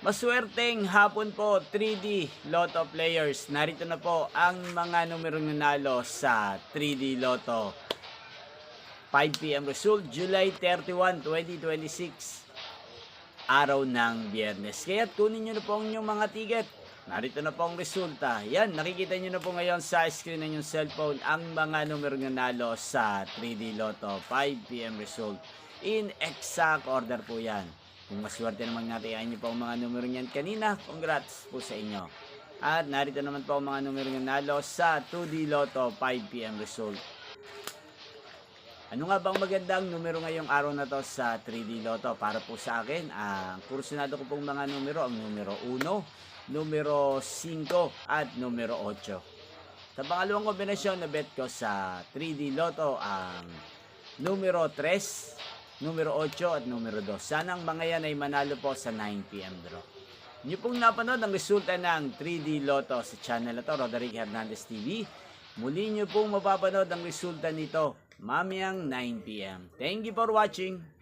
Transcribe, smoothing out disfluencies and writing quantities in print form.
Maswerteng hapon po 3D Lotto players. Narito na po ang mga numerong nanalo sa 3D Lotto. 5 PM result, July 31, 2026. Araw ng Biyernes. Kaya kunin nyo na po ang inyong mga ticket. Narito na po ang resulta. Yan, nakikita nyo na po ngayon sa screen ng inyong cellphone ang mga numerong nanalo sa 3D Lotto. 5 PM result. In exact order po yan. Kung maswerte naman natin nyo po ang mga numero niyan kanina, congrats po sa inyo. At narito naman po ang mga numero nanalo sa 2D Lotto 5 PM result. Ano nga bang magandang numero ngayong araw na to sa 3D Lotto? Para po sa akin, ang kursunado ko pong mga numero, ang numero 1, numero 5, at numero 8. Sa pangalawang kombinasyon na bet ko sa 3D Lotto, ang numero 3, numero 8 at numero 2. Sana ang mga yan ay manalo po sa 9 PM draw. Niyo pong napanood ang resulta ng 3D Lotto sa channel na to, Roderick Hernandez TV. Muli niyo pong mapapanood ang resulta nito mamayang 9 PM. Thank you for watching.